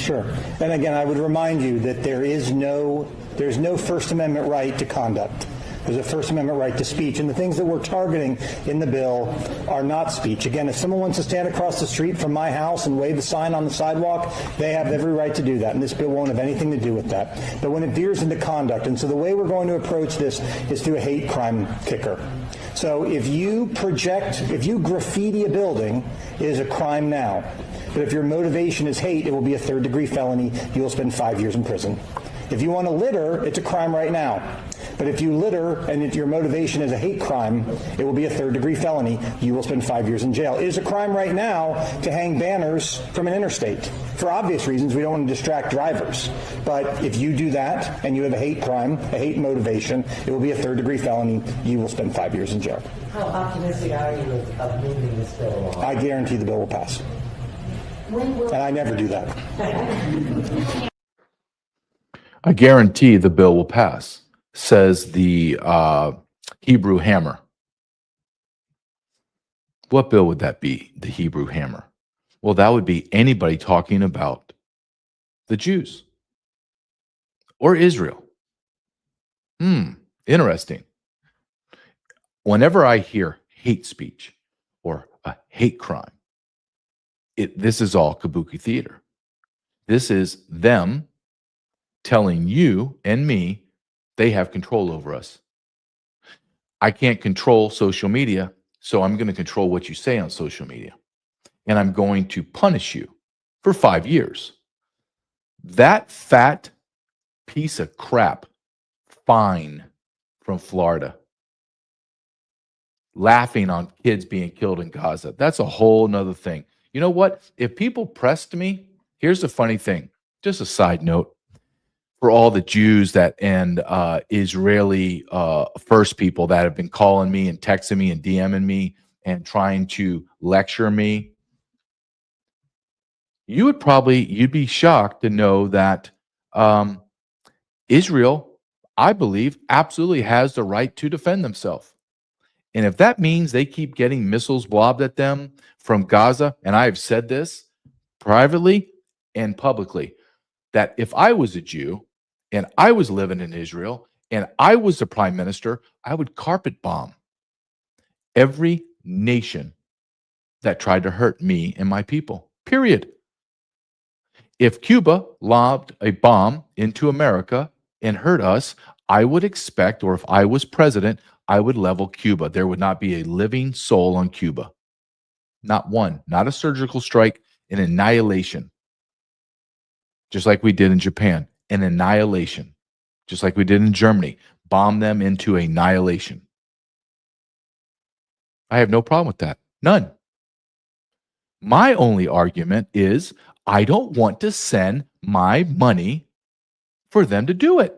Sure. And again, I would remind you that there's no First Amendment right to conduct. There's a First Amendment right to speech, and the things that we're targeting in the bill are not speech. Again, if someone wants to stand across the street from my house and wave the sign on the sidewalk, they have every right to do that, and this bill won't have anything to do with that. But when it veers into conduct, and so the way we're going to approach this is through a hate crime kicker. So if you graffiti a building, it is a crime now. But if your motivation is hate, it will be a third-degree felony. You will spend 5 years in prison. If you want to litter, it's a crime right now. But if you litter and if your motivation is a hate crime, it will be a third-degree felony. You will spend 5 years in jail. It is a crime right now to hang banners from an interstate. For obvious reasons, we don't want to distract drivers. But if you do that and you have a hate crime, a hate motivation, it will be a third-degree felony. You will spend 5 years in jail. How optimistic are you of moving this bill along? I guarantee the bill will pass. And I never do that. I guarantee the bill will pass, says the Hebrew Hammer. What bill would that be, the Hebrew Hammer? Well, that would be anybody talking about the Jews or Israel. Interesting. Whenever I hear hate speech or a hate crime, this is all kabuki theater. This is them telling you and me they have control over us. I can't control social media, so I'm going to control what you say on social media. And I'm going to punish you for 5 years. That fat piece of crap, Fine from Florida, laughing on kids being killed in Gaza. That's a whole nother thing. You know what? If people pressed me, here's the funny thing, just a side note, for all the Jews and Israeli first people that have been calling me and texting me and DMing me and trying to lecture me, you'd be shocked to know that Israel, I believe, absolutely has the right to defend themselves. And if that means they keep getting missiles lobbed at them from Gaza, and I have said this privately and publicly, that if I was a Jew and I was living in Israel and I was the prime minister, I would carpet bomb every nation that tried to hurt me and my people, period. If Cuba lobbed a bomb into America and hurt us, I would expect, or if I was president, I would level Cuba. There would not be a living soul on Cuba. Not one. Not a surgical strike, an annihilation. Just like we did in Japan, an annihilation. Just like we did in Germany, bomb them into annihilation. I have no problem with that. None. My only argument is I don't want to send my money for them to do it.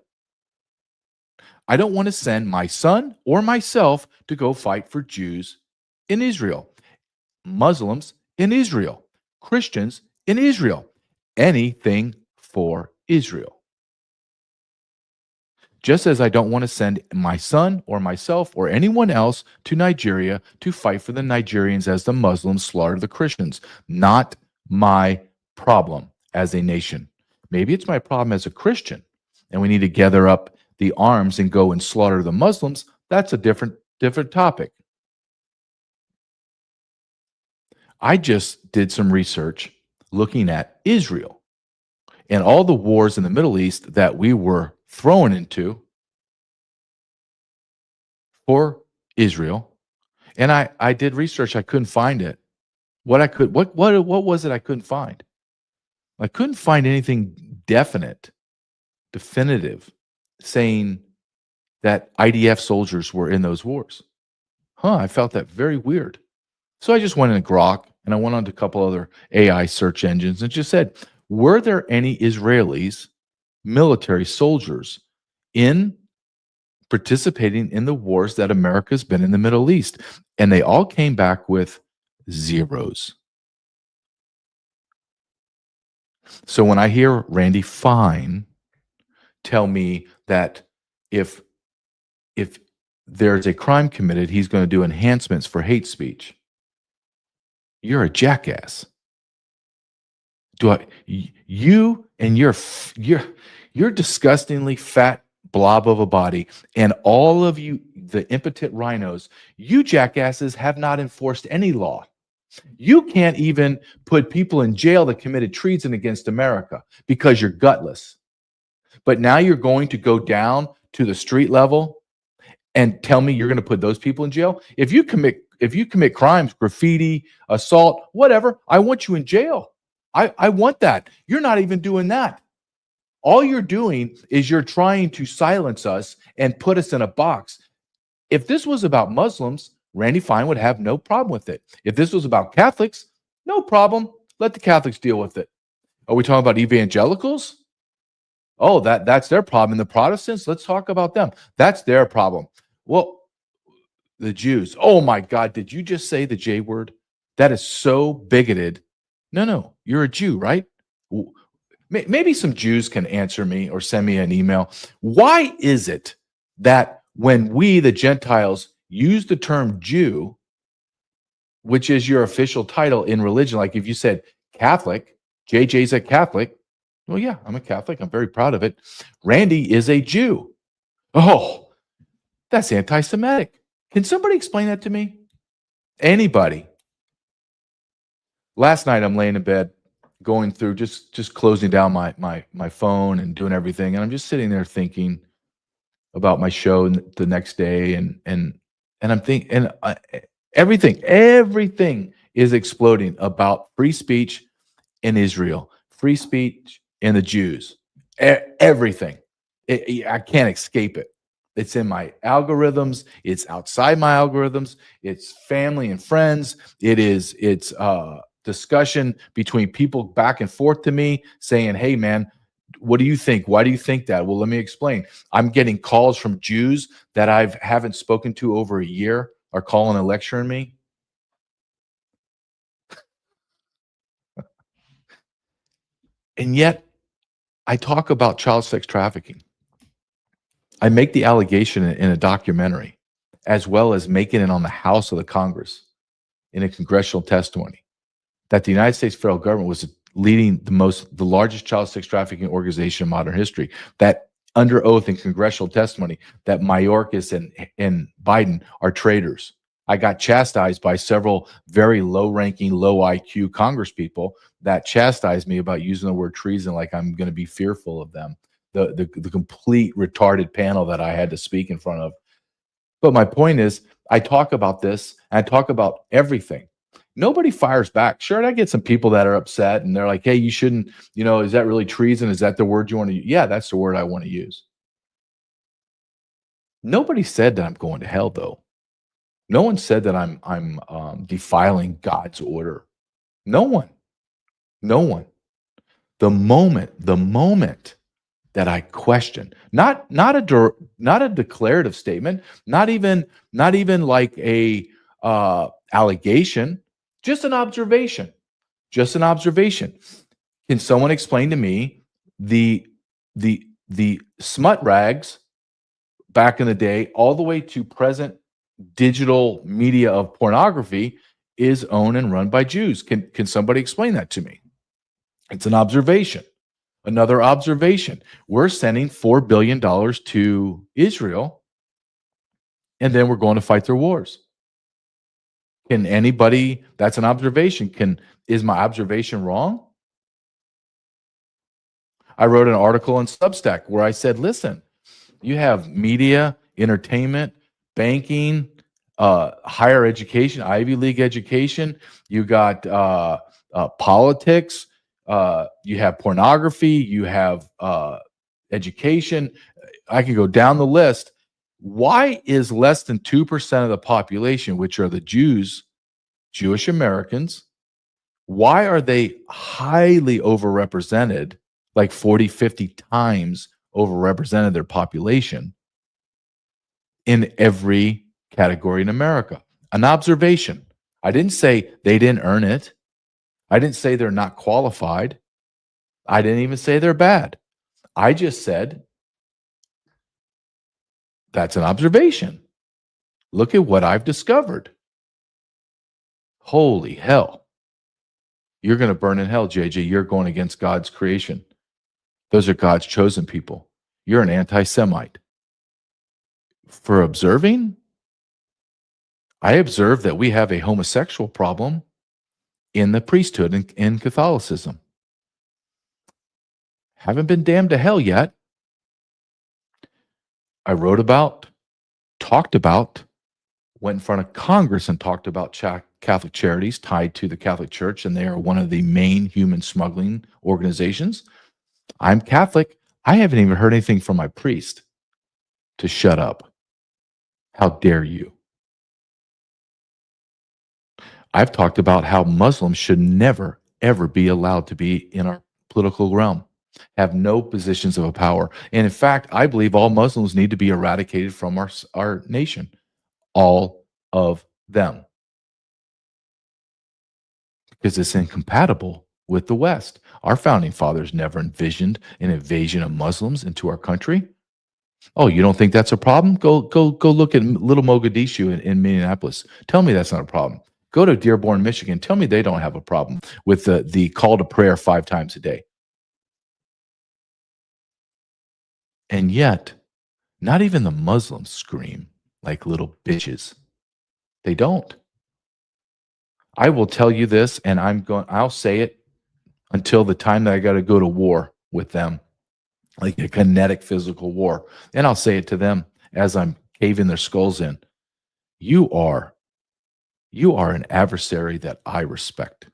I don't want to send my son or myself to go fight for Jews in Israel, Muslims in Israel, Christians in Israel, anything for Israel. Just as I don't want to send my son or myself or anyone else to Nigeria to fight for the Nigerians as the Muslims slaughter the Christians. Not my problem as a nation. Maybe it's my problem as a Christian, and we need to gather up the arms and go and slaughter the Muslims. That's a different topic. I just did some research looking at Israel and all the wars in the Middle East that we were thrown into for Israel. And I did research. I couldn't find it. What was it I couldn't find? I couldn't find anything definitive, saying that IDF soldiers were in those wars. I felt that very weird. So I just went in Grok and I went on to a couple other AI search engines and just said, were there any Israelis, military soldiers, in participating in the wars that America's been in the Middle East? And they all came back with zeros. So when I hear Randy Fine tell me that if there's a crime committed, he's going to do enhancements for hate speech, you're a jackass. You and your disgustingly fat blob of a body, and all of you, the impotent rhinos, you jackasses have not enforced any law. You can't even put people in jail that committed treason against America because you're gutless. But now you're going to go down to the street level and tell me you're going to put those people in jail? If you commit crimes, graffiti, assault, whatever, I want you in jail. I want that. You're not even doing that. All you're doing is you're trying to silence us and put us in a box. If this was about Muslims, Randy Fine would have no problem with it. If this was about Catholics, no problem. Let the Catholics deal with it. Are we talking about evangelicals? Oh, that's their problem. And the Protestants, let's talk about them. That's their problem. Well, the Jews. Oh my God, did you just say the J word? That is so bigoted. No, you're a Jew, right? Maybe some Jews can answer me or send me an email. Why is it that when we, the Gentiles, use the term Jew, which is your official title in religion, like if you said Catholic, JJ's a Catholic. Well, yeah, I'm a Catholic. I'm very proud of it. Randy is a Jew. Oh, that's anti-Semitic. Can somebody explain that to me? Anybody? Last night I'm laying in bed, going through just closing down my phone and doing everything, and I'm just sitting there thinking about my show the next day, and I'm thinking, and everything is exploding about free speech in Israel, free speech in the Jews, everything. I can't escape it. It's in my algorithms. It's outside my algorithms. It's family and friends. It's discussion between people back and forth to me saying, hey, man, what do you think? Why do you think that? Well, let me explain. I'm getting calls from Jews that I haven't spoken to over a year are calling and lecturing me. And yet I talk about child sex trafficking. I make the allegation in a documentary, as well as making it on the House of the Congress in a congressional testimony, that the United States federal government was leading the largest child sex trafficking organization in modern history. That under oath in congressional testimony, that Mayorkas and Biden are traitors. I got chastised by several very low-ranking, low IQ congresspeople that chastised me about using the word treason, like I'm going to be fearful of them. The complete retarded panel that I had to speak in front of. But my point is, I talk about this, and I talk about everything. Nobody fires back. Sure, I get some people that are upset, and they're like, hey, you shouldn't, is that really treason? Is that the word you want to use? Yeah, that's the word I want to use. Nobody said that I'm going to hell, though. No one said that I'm defiling God's order. No one. The moment that I question, not a declarative statement, not even like a allegation, just an observation. Can someone explain to me the smut rags back in the day, all the way to present digital media of pornography, is owned and run by Jews? Can somebody explain that to me? It's an observation. Another observation. We're sending $4 billion to Israel, and then we're going to fight their wars. Can anybody, that's an observation. Is my observation wrong? I wrote an article on Substack where I said, listen, you have media, entertainment, banking, higher education, Ivy League education. You got politics. You have pornography. You have education. I can go down the list. Why is less than 2% of the population, which are the Jews, Jewish Americans, why are they highly overrepresented, like 40, 50 times overrepresented their population in every category in America? An observation. I didn't say they didn't earn it. I didn't say they're not qualified. I didn't even say they're bad. I just said that's an observation. Look at what I've discovered. Holy hell. You're going to burn in hell, JJ. You're going against God's creation. Those are God's chosen people. You're an anti-Semite. For observing, I observe that we have a homosexual problem in the priesthood and in Catholicism. Haven't been damned to hell yet. I wrote about, talked about, went in front of Congress and talked about Catholic Charities tied to the Catholic Church, and they are one of the main human smuggling organizations. I'm Catholic. I haven't even heard anything from my priest to shut up. How dare you? I've talked about how Muslims should never, ever be allowed to be in our political realm, have no positions of power. And in fact, I believe all Muslims need to be eradicated from our nation. All of them. Because it's incompatible with the West. Our founding fathers never envisioned an invasion of Muslims into our country. Oh, you don't think that's a problem? Go look at Little Mogadishu in Minneapolis. Tell me that's not a problem. Go to Dearborn, Michigan. Tell me they don't have a problem with the call to prayer 5 times a day. And yet, not even the Muslims scream like little bitches. They don't. I will tell you this, and I'll say it until the time that I got to go to war with them, like a kinetic physical war. And I'll say it to them as I'm caving their skulls in. You are an adversary that I respect.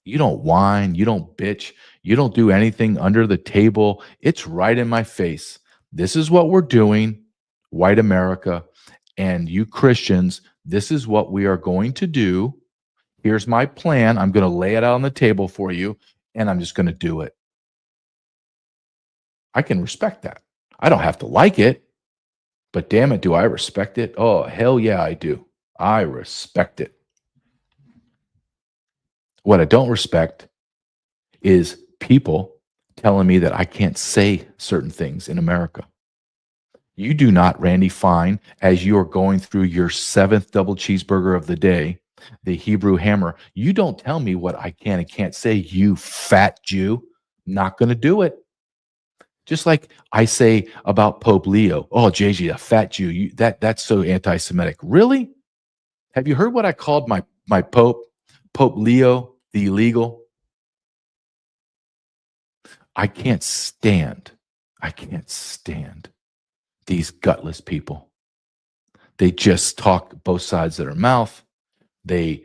You don't whine, you don't bitch, you don't do anything under the table. It's right in my face. This is what we're doing, white America, and you Christians, this is what we are going to do. Here's my plan. I'm going to lay it out on the table for you, and I'm just going to do it. I can respect that. I don't have to like it, but damn it, do I respect it? Oh, hell yeah, I do. I respect it. What I don't respect is people telling me that I can't say certain things in America. You do not, Randy Fine, as you are going through your 7th double cheeseburger of the day, the Hebrew hammer, you don't tell me what I can and can't say, you fat Jew. Not going to do it. Just like I say about Pope Leo, oh, JJ, a fat Jew, that's so anti-Semitic. Really? Have you heard what I called my Pope, Pope Leo, the illegal? I can't stand these gutless people. They just talk both sides of their mouth. They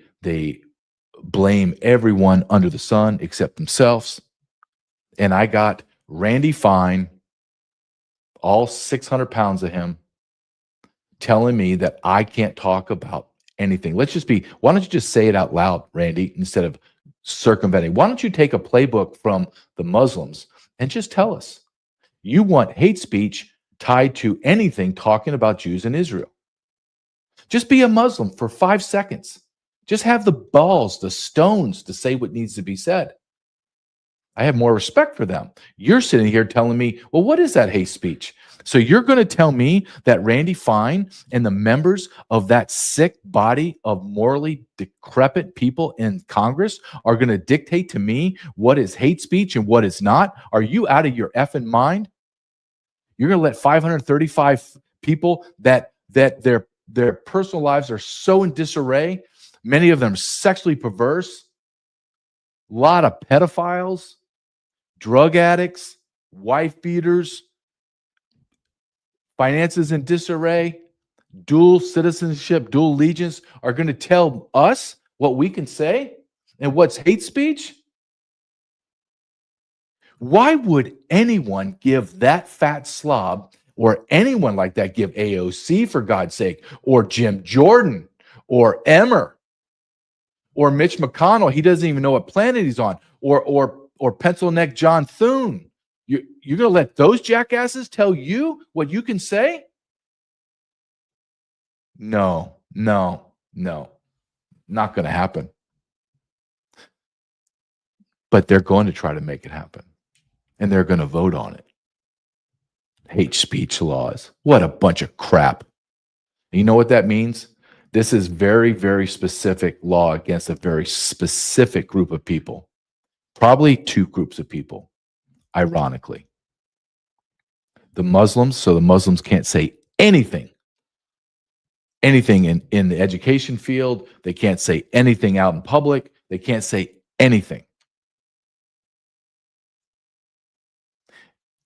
blame everyone under the sun except themselves. And I got Randy Fine, all 600 pounds of him, telling me that I can't talk about anything. Why don't you just say it out loud, Randy, instead of circumventing? Why don't you take a playbook from the Muslims and just tell us you want hate speech tied to anything talking about Jews in Israel? Just be a Muslim for 5 seconds. Just have the balls, the stones to say what needs to be said. I have more respect for them. You're sitting here telling me, well, what is that hate speech? So you're going to tell me that Randy Fine and the members of that sick body of morally decrepit people in Congress are going to dictate to me what is hate speech and what is not? Are you out of your effing mind? You're going to let 535 people that their personal lives are so in disarray, many of them sexually perverse, a lot of pedophiles, drug addicts, wife beaters, finances in disarray, dual citizenship, dual allegiance, are going to tell us what we can say and what's hate speech? Why would anyone give that fat slob, or anyone like that, give AOC, for God's sake, or Jim Jordan, or Emmer, or Mitch McConnell? He doesn't even know what planet he's on, or pencil neck John Thune. You're going to let those jackasses tell you what you can say? No, not going to happen. But they're going to try to make it happen, and they're going to vote on it. Hate speech laws. What a bunch of crap. And you know what that means? This is very, very specific law against a very specific group of people, probably two groups of people, ironically. The Muslims, so the Muslims can't say anything in the education field. They can't say anything out in public. They can't say anything.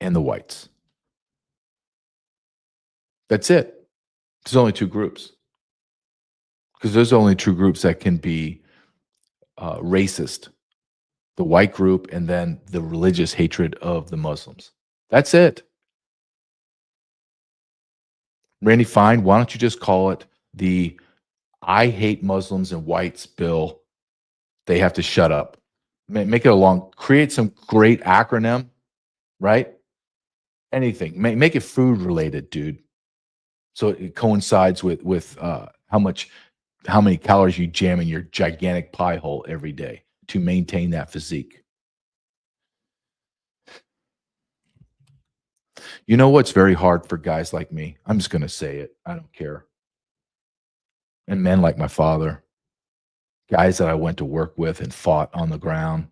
And the whites. That's it. There's only two groups. Because there's only two groups that can be racist. The white group and then the religious hatred of the Muslims. That's it. Randy Fine, why don't you just call it the I hate Muslims and whites bill? They have to shut up. Make it a long, create some great acronym, right? Anything. Make it food related, dude. So it coincides with how many calories you jam in your gigantic pie hole every day to maintain that physique. You know what's very hard for guys like me? I'm just going to say it. I don't care. And men like my father, guys that I went to work with and fought on the ground,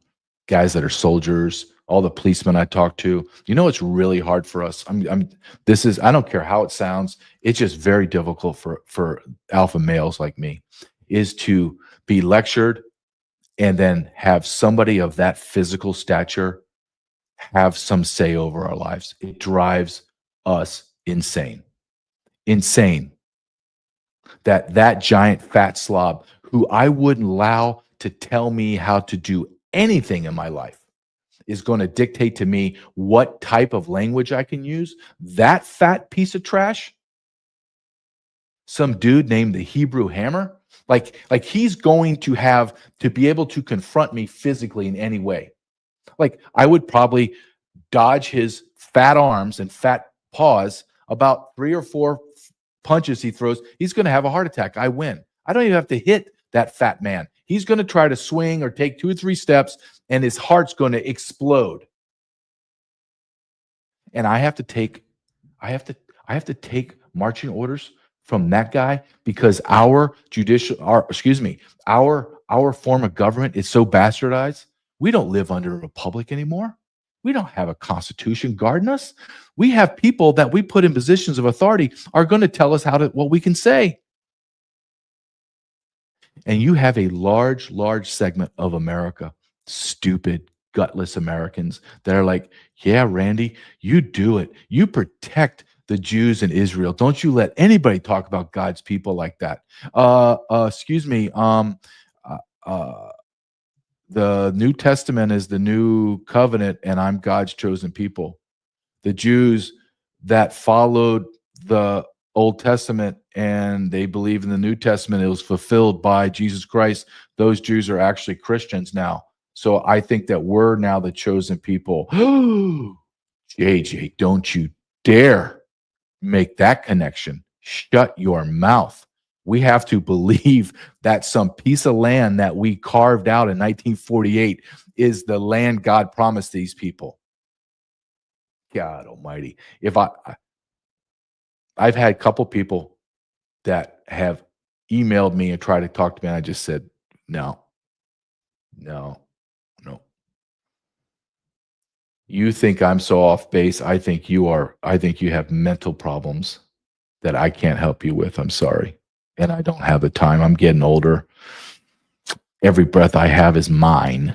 guys that are soldiers, all the policemen I talked to. You know it's really hard for us. I don't care how it sounds. It's just very difficult for alpha males like me is to be lectured and then have somebody of that physical stature have some say over our lives. It drives us insane. Insane. That giant fat slob who I wouldn't allow to tell me how to do anything in my life is going to dictate to me what type of language I can use. That fat piece of trash, some dude named the Hebrew Hammer, like he's going to have to be able to confront me physically in any way. Like I would probably dodge his fat arms and fat paws about 3 or 4 punches he throws. He's going to have a heart attack. I win. I don't even have to hit that fat man. He's going to try to swing or take 2 or 3 steps and his heart's going to explode. And I have to take marching orders from that guy because our form of government is so bastardized. We don't live under a republic anymore. We don't have a constitution guarding us. We have people that we put in positions of authority are going to tell us what we can say. And you have a large segment of America, stupid, gutless Americans that are like, yeah, Randy, you do it. You protect the Jews in Israel. Don't you let anybody talk about God's people like that. The New Testament is the new covenant, and I'm God's chosen people. The Jews that followed the Old Testament and they believe in the New Testament, it was fulfilled by Jesus Christ. Those Jews are actually Christians now. So I think that we're now the chosen people. JJ, don't you dare make that connection. Shut your mouth. We have to believe that some piece of land that we carved out in 1948 is the land God promised these people. God almighty. I've had a couple people that have emailed me and tried to talk to me, and I just said, no. You think I'm so off base. I think you have mental problems that I can't help you with. I'm sorry. And I don't have the time. I'm getting older. Every breath I have is mine.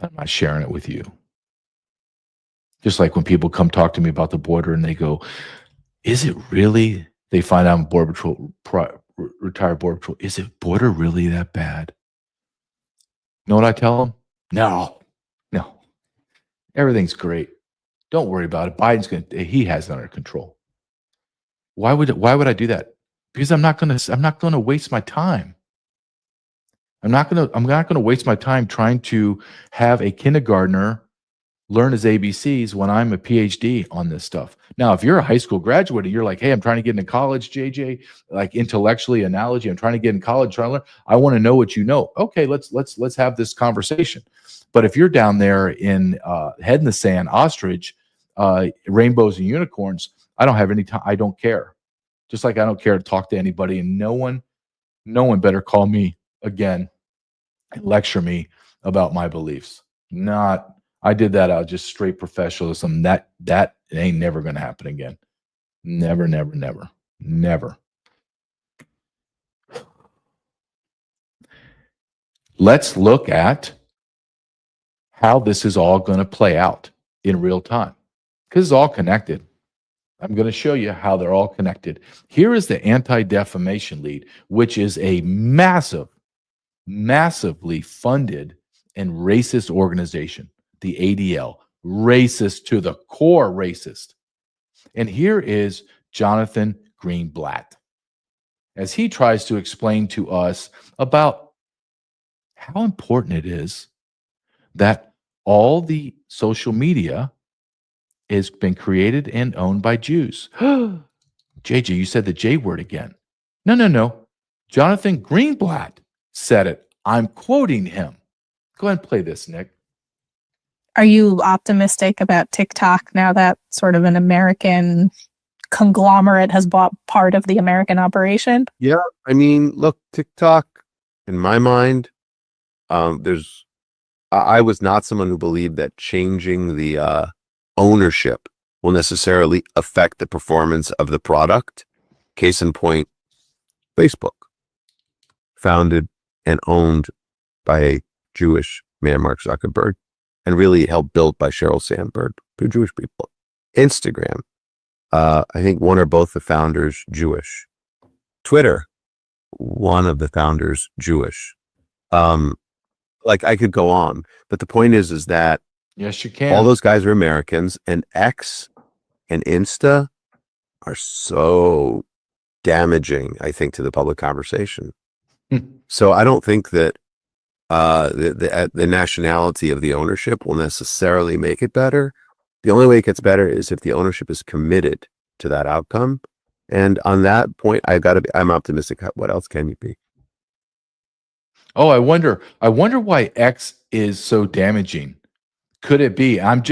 I'm not sharing it with you. Just like when people come talk to me about the border and they go, is it really? They find out I'm border patrol, retired border patrol. Is it border really that bad? You know what I tell them? No. Everything's great. Don't worry about it. He has it under control. Why would I do that? Because I'm not going to waste my time. I'm not going to waste my time trying to have a kindergartner learn his ABCs when I'm a PhD on this stuff. Now, if you're a high school graduate and you're like, hey, I'm trying to get into college, JJ, like intellectually analogy, I'm trying to get in college, trying to learn. I want to know what you know. Okay, let's have this conversation. But if you're down there in head in the sand, ostrich, rainbows and unicorns, I don't have any time. I don't care. Just like I don't care to talk to anybody, and no one no one better call me again and lecture me about my beliefs. Not, I did that out of just straight professionalism. That ain't never going to happen again. Never, never, never, never. Let's look at how this is all going to play out in real time, because it's all connected. I'm going to show you how they're all connected. Here is the Anti-Defamation League, which is a massively funded and racist organization, the ADL, racist to the core racist. And here is Jonathan Greenblatt, as he tries to explain to us about how important it is that all the social media has been created and owned by Jews. JJ, you said the J word again. No. Jonathan Greenblatt said it. I'm quoting him. Go ahead and play this, Nick. Are you optimistic about TikTok now that sort of an American conglomerate has bought part of the American operation? Yeah, I mean, look, TikTok, in my mind, I was not someone who believed that changing the ownership will necessarily affect the performance of the product. Case in point, Facebook, founded and owned by a Jewish man, Mark Zuckerberg, and really helped built by Sheryl Sandberg, two Jewish people. Instagram, I think one or both the founders Jewish. Twitter, one of the founders Jewish. Like I could go on, but the point is that yes, you can. All those guys are Americans, and X and Insta are so damaging, I think, to the public conversation. So I don't think that the nationality of the ownership will necessarily make it better. The only way it gets better is if the ownership is committed to that outcome. And on that point, I'm optimistic. What else can you be? Oh, I wonder why X is so damaging. Could it be? I'm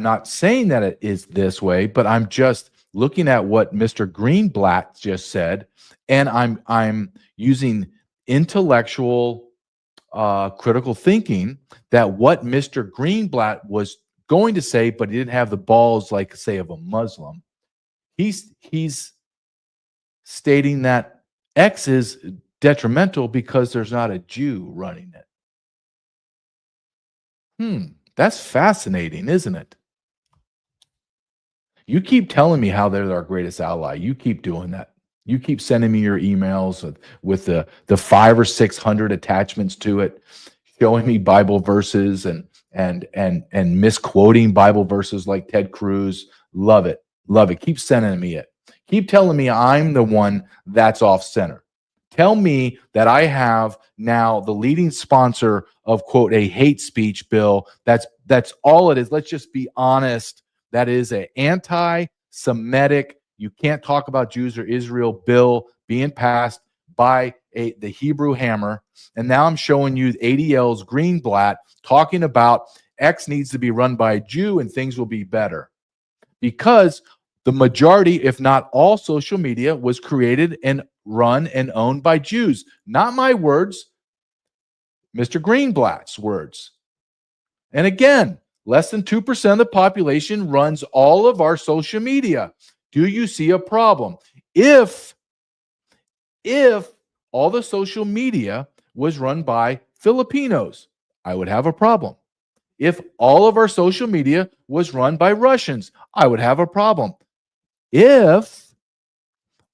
not saying that it is this way, but I'm just looking at what Mr. Greenblatt just said, and I'm using intellectual critical thinking that what Mr. Greenblatt was going to say, but he didn't have the balls, like say, of a Muslim. He's stating that X is detrimental because there's not a Jew running it. That's fascinating, isn't it? You keep telling me how they're our greatest ally. You keep doing that. You keep sending me your emails with the 500 or 600 attachments to it, showing me Bible verses and misquoting Bible verses like Ted Cruz. Love it. Love it. Keep sending me it. Keep telling me I'm the one that's off center. Tell me that I have now the leading sponsor of, quote, a hate speech bill. That's all it is. Let's just be honest. That is an anti-Semitic, you can't talk about Jews or Israel bill being passed by the Hebrew Hammer. And now I'm showing you ADL's Greenblatt talking about X needs to be run by a Jew and things will be better. Because the majority, if not all, social media was created and run and owned by Jews. Not my words, Mr. Greenblatt's words. And again, less than 2% of the population runs all of our social media. Do you see a problem? If all the social media was run by Filipinos, I would have a problem. If all of our social media was run by Russians, I would have a problem. If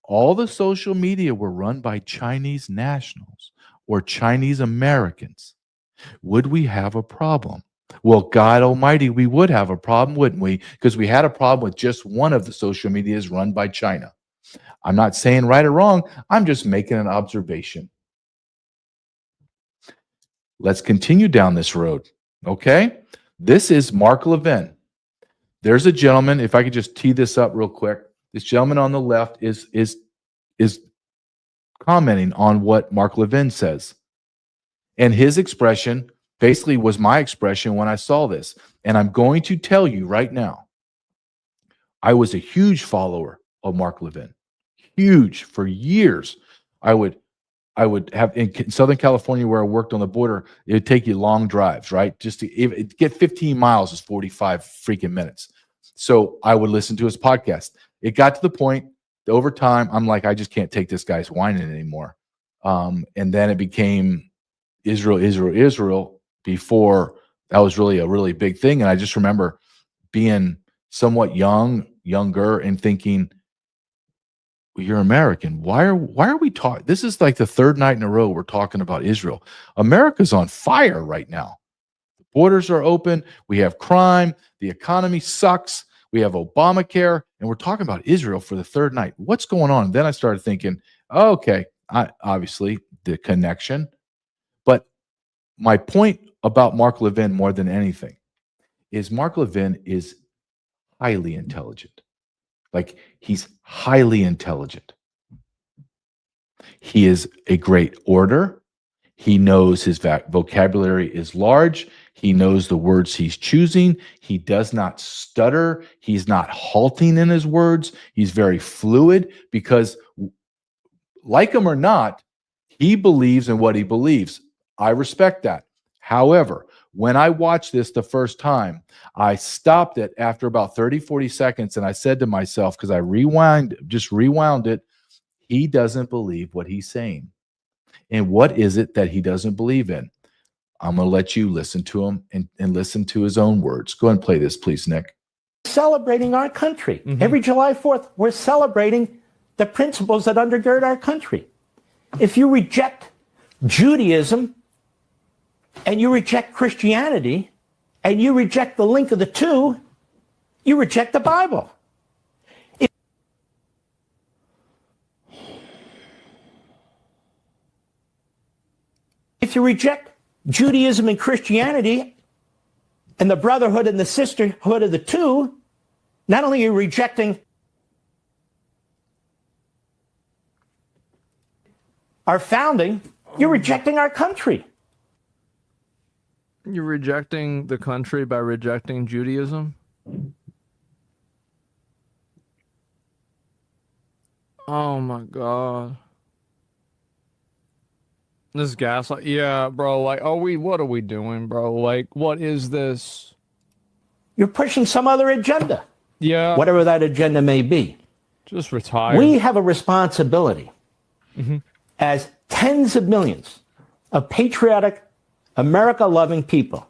all the social media were run by Chinese nationals or Chinese Americans, would we have a problem? Well, God Almighty, we would have a problem, wouldn't we? Because we had a problem with just one of the social medias run by China. I'm not saying right or wrong. I'm just making an observation. Let's continue down this road, okay? This is Mark Levin. There's a gentleman, if I could just tee this up real quick. This gentleman on the left is commenting on what Mark Levin says. And his expression basically was my expression when I saw this. And I'm going to tell you right now, I was a huge follower of Mark Levin. Huge for years. I would I would have in Southern California where I worked on the border, it would take you long drives, right? Just to get 15 miles is 45 freaking minutes. So I would listen to his podcast. It got to the point over time, I'm like, I just can't take this guy's whining anymore. And then it became Israel, Israel, Israel before that was really a really big thing. And I just remember being somewhat younger and thinking, well, you're American. Why are we talking? This is like the third night in a row we're talking about Israel. America's on fire right now. The borders are open. We have crime. The economy sucks. We have Obamacare, and we're talking about Israel for the third night. What's going on? And then I started thinking, okay, obviously the connection. But my point about Mark Levin more than anything is Mark Levin is highly intelligent. Like, he's highly intelligent. He is a great orator. He knows his vocabulary is large. He knows the words he's choosing. He does not stutter. He's not halting in his words. He's very fluid because, like him or not, he believes in what he believes. I respect that. However, when I watched this the first time, I stopped it after about 30, 40 seconds, and I said to myself, because I rewound it, he doesn't believe what he's saying. And what is it that he doesn't believe in? I'm going to let you listen to him and listen to his own words. Go ahead and play this, please, Nick. Celebrating our country. Every July 4th, we're celebrating the principles that undergird our country. If you reject Judaism and you reject Christianity and you reject the link of the two, you reject the Bible. If you reject Judaism and Christianity and the brotherhood and the sisterhood of the two, not only are you rejecting our founding, you're rejecting our country. You're rejecting the country by rejecting Judaism? Oh my God. This gaslight, yeah, bro. Like, what are we doing, bro? Like, what is this? You're pushing some other agenda. Yeah. Whatever that agenda may be. Just retire. We have a responsibility as tens of millions of patriotic, America-loving people.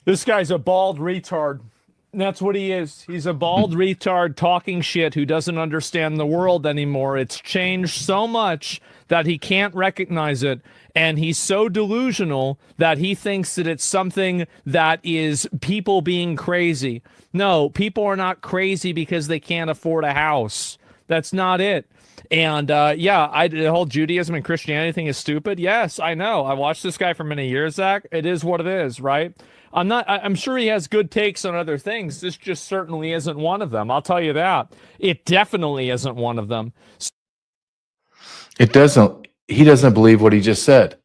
This guy's a bald retard. That's what he is. He's a bald retard talking shit who doesn't understand the world anymore. It's changed so much that he can't recognize it. And he's so delusional that he thinks that it's something that is people being crazy. No, people are not crazy because they can't afford a house. That's not it. And the whole Judaism and Christianity thing is stupid. Yes, I know. I watched this guy for many years, Zach. It is what it is, right? I'm sure he has good takes on other things. This just certainly isn't one of them. I'll tell you that. It definitely isn't one of them. He doesn't believe what he just said.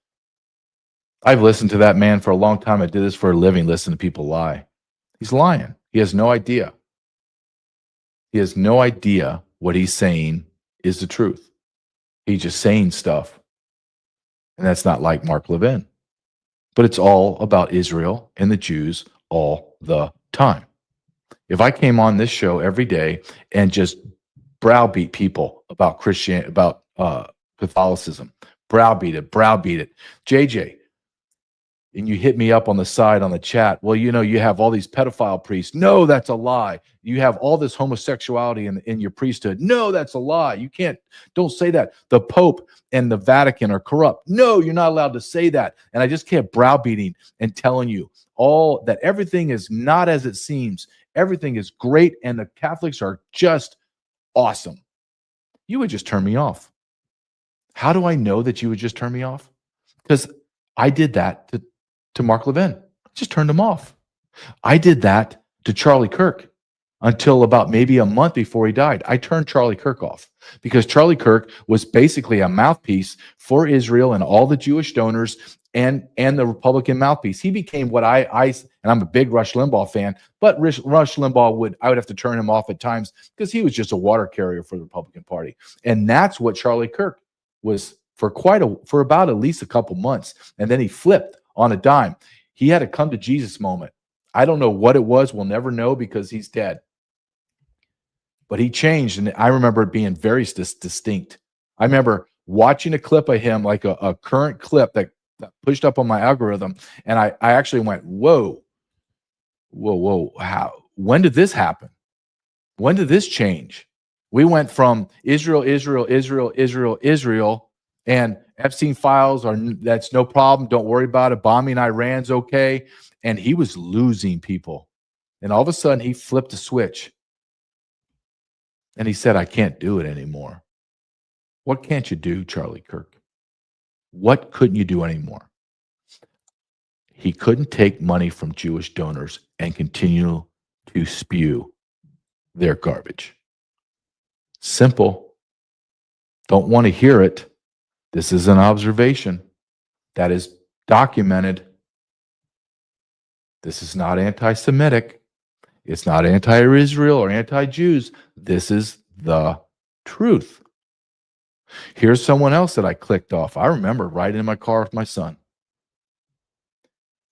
I've listened to that man for a long time. I did this for a living, listen to people lie. He's lying. He has no idea. He has no idea what he's saying is the truth. He's just saying stuff. And that's not like Mark Levin. But it's all about Israel and the Jews all the time. If I came on this show every day and just browbeat people about Christianity, about Catholicism, browbeat it, JJ, and you hit me up on the side on the chat, well, you have all these pedophile priests. No, that's a lie. You have all this homosexuality in your priesthood. No, that's a lie. Don't say that. The Pope and the Vatican are corrupt. No, you're not allowed to say that. And I just kept browbeating and telling you all that everything is not as it seems. Everything is great, and the Catholics are just awesome. You would just turn me off. How do I know that you would just turn me off? Because I did that to Mark Levin. I just turned him off. I did that to Charlie Kirk until about maybe a month before he died. I turned Charlie Kirk off because Charlie Kirk was basically a mouthpiece for Israel and all the Jewish donors and the Republican mouthpiece. He became what and I'm a big Rush Limbaugh fan, but Rush Limbaugh I would have to turn him off at times because he was just a water carrier for the Republican Party. And that's what Charlie Kirk was for about at least a couple months. And then he flipped on a dime. He had a come to Jesus moment. I don't know what it was. We'll never know because he's dead. But he changed, and I remember it being very distinct. I remember watching a clip of him, like a current clip that pushed up on my algorithm, and I actually went, whoa, how? When did this happen? When did this change? We went from Israel, and Epstein files that's no problem. Don't worry about it. Bombing Iran's okay. And he was losing people. And all of a sudden he flipped a switch. And he said, I can't do it anymore. What can't you do, Charlie Kirk? What couldn't you do anymore? He couldn't take money from Jewish donors and continue to spew their garbage. Simple. Don't want to hear it. This is an observation that is documented. This is not anti-Semitic. It's not anti-Israel or anti-Jews. This is the truth. Here's someone else that I clicked off. I remember riding in my car with my son.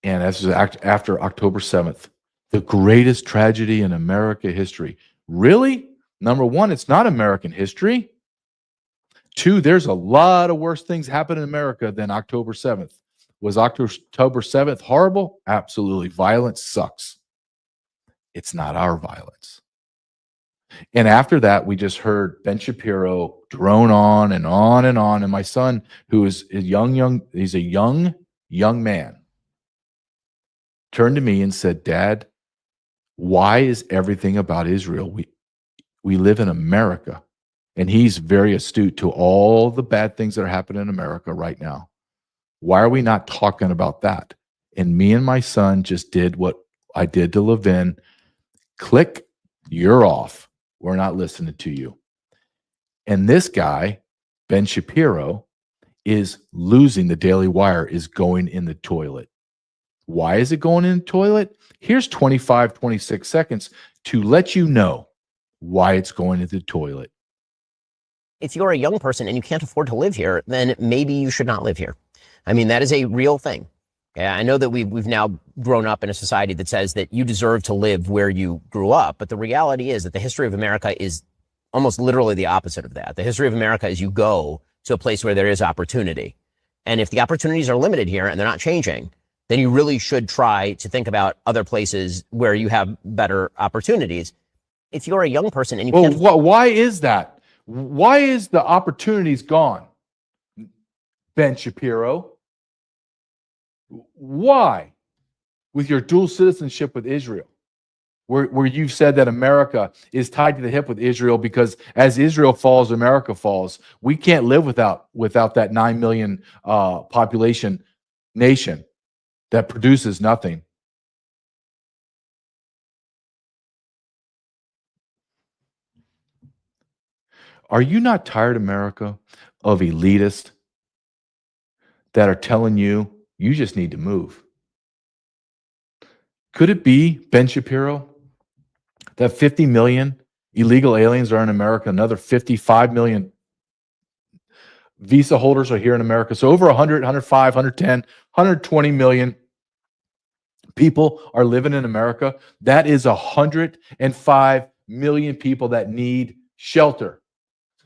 And this was after October 7th, the greatest tragedy in American history. Really? Number one, it's not American history. Two, there's a lot of worse things happen in America than October 7th. Was October 7th horrible? Absolutely. Violence sucks. It's not our violence. And after that, we just heard Ben Shapiro drone on and on and on. And my son, who is he's a young man, turned to me and said, Dad, why is everything about Israel? We live in America. And he's very astute to all the bad things that are happening in America right now. Why are we not talking about that? And me and my son just did what I did to Levin. Click, you're off. We're not listening to you. And this guy, Ben Shapiro, is losing the Daily Wire, is going in the toilet. Why is it going in the toilet? Here's 26 seconds to let you know why it's going into the toilet. If you're a young person and you can't afford to live here, then maybe you should not live here. I mean, that is a real thing. Yeah, I know that we've now grown up in a society that says that you deserve to live where you grew up, but the reality is that the history of America is almost literally the opposite of that. The history of America is you go to a place where there is opportunity. And if the opportunities are limited here and they're not changing, then you really should try to think about other places where you have better opportunities. If you're a young person and you can't... Why is that? Why is the opportunities gone, Ben Shapiro? Why? With your dual citizenship with Israel, where you've said that America is tied to the hip with Israel because as Israel falls, America falls. We can't live without that 9 million population nation that produces nothing. Are you not tired, America, of elitists that are telling you you just need to move? Could it be, Ben Shapiro, that 50 million illegal aliens are in America, another 55 million visa holders are here in America? So over 100, 105, 110, 120 million people are living in America. That is 105 million people that need shelter.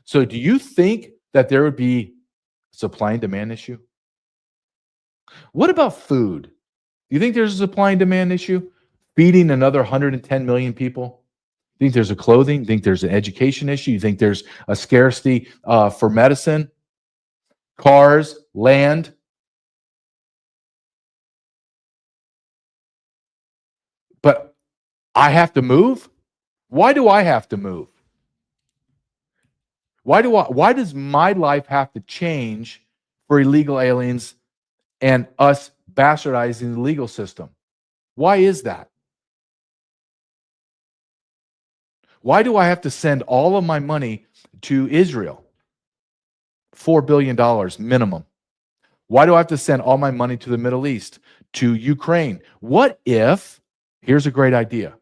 So do you think that there would be a supply and demand issue? What about food? Do you think there's a supply and demand issue? Feeding another 110 million people? You think there's a clothing? You think there's an education issue? You think there's a scarcity for medicine, cars, land? But I have to move? Why do I have to move? Why does my life have to change for illegal aliens and us bastardizing the legal system? Why is that? Why do I have to send all of my money to Israel? $4 billion minimum. Why do I have to send all my money to the Middle East, to Ukraine? What if, here's a great idea.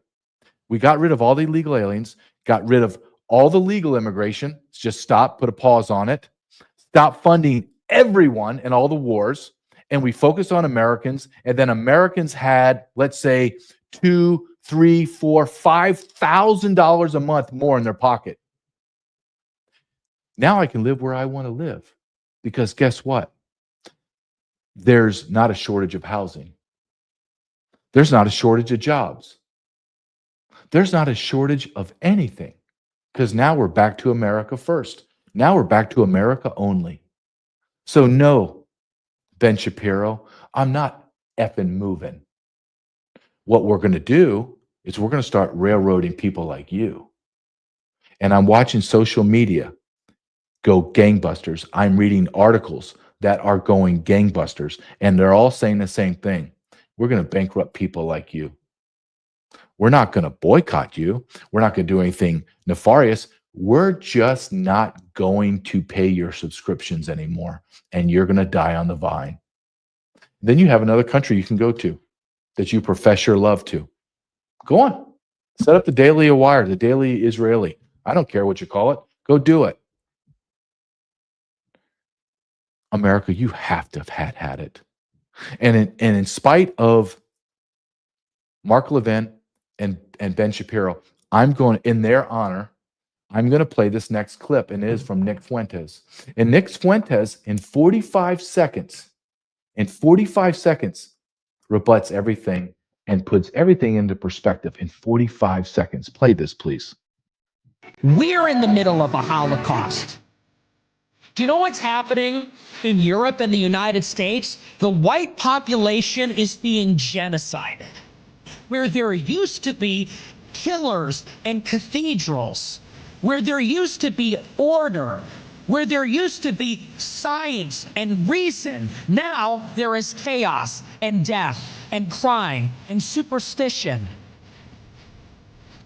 We got rid of all the illegal aliens, got rid of all the legal immigration. Just stop, put a pause on it. Stop funding everyone in all the wars, and we focused on Americans, and then Americans had, let's say, $2, $3, $4, $5,000 a month more in their pocket. Now I can live where I want to live, because guess what? There's not a shortage of housing. There's not a shortage of jobs. There's not a shortage of anything, because now we're back to America first. Now we're back to America only. So no, Ben Shapiro, I'm not effing moving. What we're going to do is we're going to start railroading people like you. And I'm watching social media go gangbusters. I'm reading articles that are going gangbusters, and they're all saying the same thing. We're going to bankrupt people like you. We're not going to boycott you. We're not going to do anything nefarious. We're just not going to pay your subscriptions anymore, and you're going to die on the vine. Then you have another country you can go to that you profess your love to. Go on. Set up the Daily Wire, the Daily Israeli. I don't care what you call it. Go do it. America, you have to have had it. And in spite of Mark Levin and Ben Shapiro, I'm going, in their honor, I'm going to play this next clip, and it is from Nick Fuentes. And Nick Fuentes, in 45 seconds, rebuts everything and puts everything into perspective in 45 seconds. Play this, please. We're in the middle of a Holocaust. Do you know what's happening in Europe and the United States? The white population is being genocided. Where there used to be killers and cathedrals, where there used to be order, where there used to be science and reason, now there is chaos and death and crime and superstition.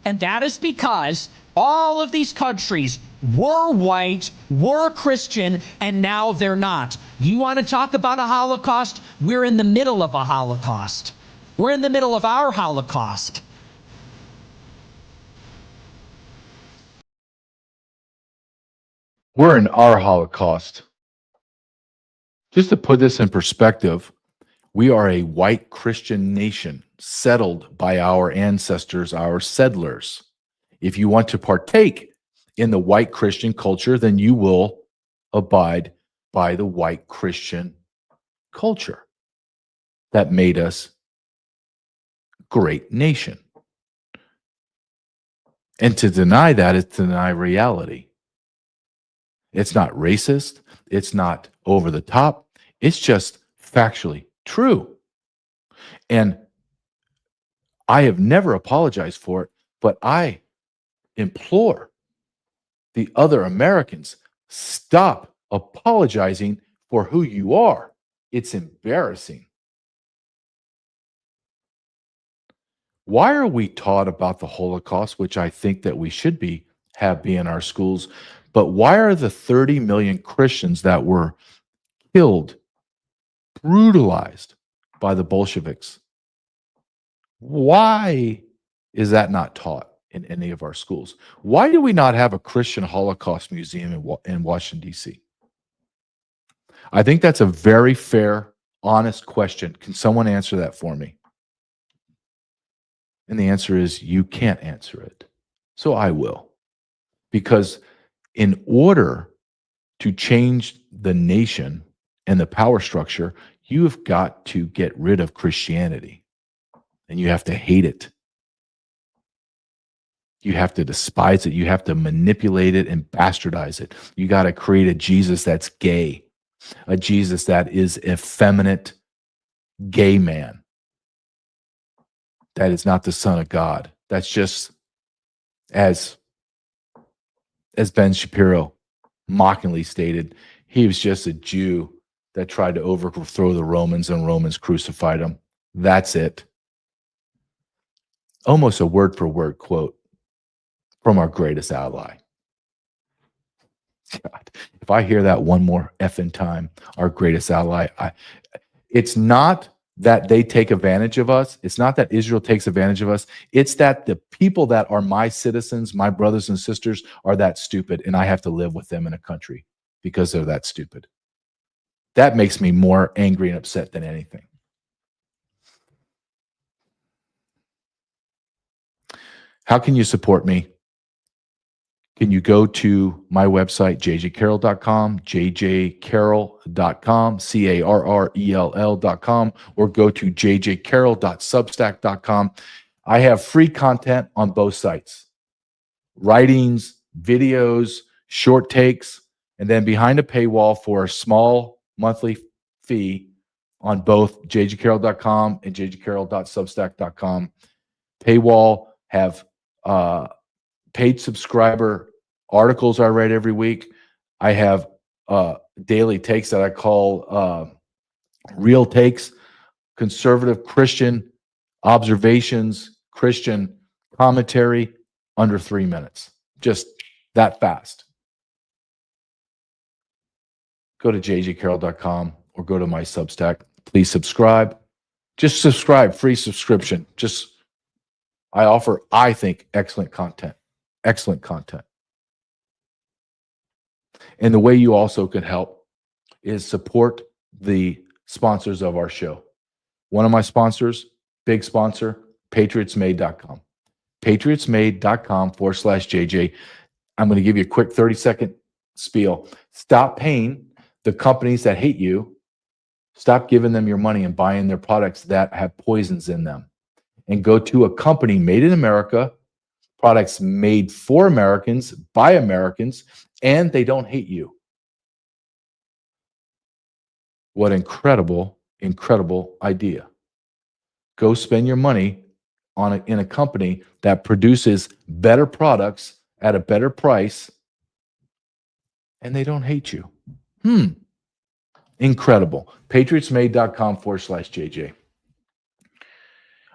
And that is because all of these countries were white, were Christian, and now they're not. You want to talk about a Holocaust? We're in the middle of a Holocaust. We're in the middle of our Holocaust. We're in our Holocaust. Just to put this in perspective, we are a white Christian nation settled by our ancestors, our settlers. If you want to partake in the white Christian culture, then you will abide by the white Christian culture that made us a great nation. And to deny that is to deny reality. It's not racist. It's not over the top. It's just factually true. And I have never apologized for it, but I implore the other Americans, stop apologizing for who you are. It's embarrassing. Why are we taught about the Holocaust, which I think that we should be in our schools, but why are the 30 million Christians that were killed, brutalized by the Bolsheviks, why is that not taught in any of our schools? Why do we not have a Christian Holocaust museum in Washington, D.C.? I think that's a very fair, honest question. Can someone answer that for me? And the answer is you can't answer it. So I will. Because in order to change the nation and the power structure, you have got to get rid of Christianity. And you have to hate it. You have to despise it. You have to manipulate it and bastardize it. You got to create a Jesus that's gay, a Jesus that is effeminate gay man. That is not the Son of God. That's just as Ben Shapiro mockingly stated, he was just a Jew that tried to overthrow the Romans and Romans crucified him. That's it. Almost a word for word quote from our greatest ally. God, if I hear that one more effing time, our greatest ally, it's not that they take advantage of us. It's not that Israel takes advantage of us. It's that the people that are my citizens, my brothers and sisters, are that stupid, and I have to live with them in a country because they're that stupid. That makes me more angry and upset than anything. How can you support me? Can you go to my website, jjcarrell.com, jjcarrell.com, carrell.com, or go to jjcarrell.substack.com. I have free content on both sites. Writings, videos, short takes, and then behind a paywall for a small monthly fee on both jjcarrell.com and jjcarrell.substack.com. Paywall have paid subscriber articles I write every week. I have daily takes that I call real takes, conservative Christian observations, Christian commentary under 3 minutes. Just that fast. Go to jjcarrell.com or go to my Substack. Please subscribe. Just subscribe, free subscription. I offer, I think, excellent content. Excellent content. And the way you also can help is support the sponsors of our show. One of my sponsors, big sponsor, patriotsmade.com. patriotsmade.com/JJ. I'm going to give you a quick 30-second spiel. Stop paying the companies that hate you. Stop giving them your money and buying their products that have poisons in them. And go to a company made in America, products made for Americans, by Americans, and they don't hate you. What incredible, incredible idea. Go spend your money in a company that produces better products at a better price, and they don't hate you. Incredible. patriotsmade.com/JJ.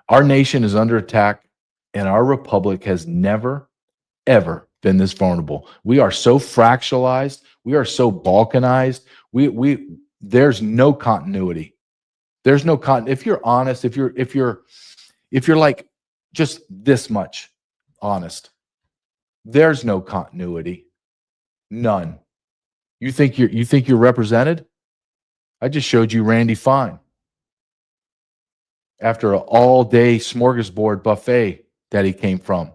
Our nation is under attack, and our republic has never, ever been this vulnerable. We are so fractionalized. We are so balkanized. There's no continuity. There's no if you're honest, if you're like just this much honest, there's no continuity. None. You think you're represented? I just showed you Randy Fine. After an all-day smorgasbord buffet that he came from,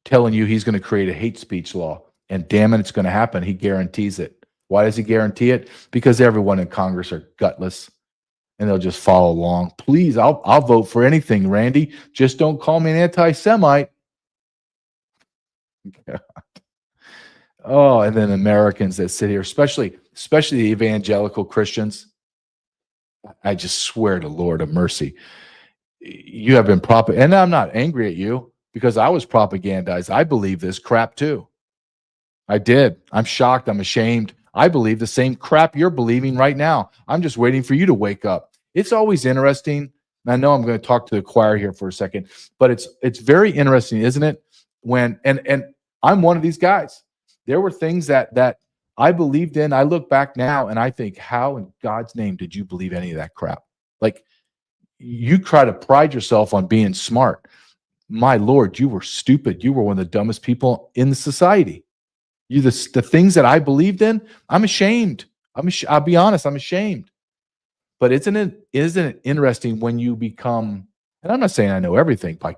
telling you he's going to create a hate speech law. And damn it, it's going to happen. He guarantees it. Why does he guarantee it? Because everyone in Congress are gutless, and they'll just follow along. Please, I'll vote for anything, Randy. Just don't call me an anti-Semite. God. Oh, and then Americans that sit here, especially the evangelical Christians. I just swear to Lord of mercy, you have been and I'm not angry at you because I was propagandized. I believe this crap too. I did. I'm shocked. I'm ashamed. I believe the same crap you're believing right now. I'm just waiting for you to wake up. It's always interesting. I know I'm going to talk to the choir here for a second, but it's very interesting, isn't it? When and I'm one of these guys. There were things that I believed in. I look back now and I think, how in God's name did you believe any of that crap? Like, you try to pride yourself on being smart. My Lord, you were stupid. You were one of the dumbest people in the society. The things that I believed in, I'm ashamed. I'll be honest, I'm ashamed. But isn't it interesting when you become, and I'm not saying I know everything by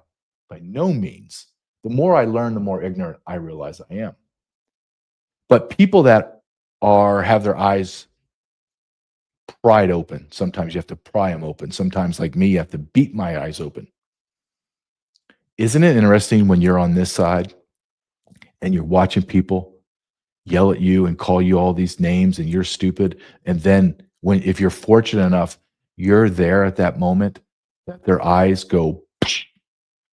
no means. The more I learn, the more ignorant I realize I am. But people that have their eyes pried open, sometimes you have to pry them open. Sometimes, like me, you have to beat my eyes open. Isn't it interesting when you're on this side and you're watching people yell at you and call you all these names and you're stupid, and then if you're fortunate enough, you're there at that moment that their eyes go,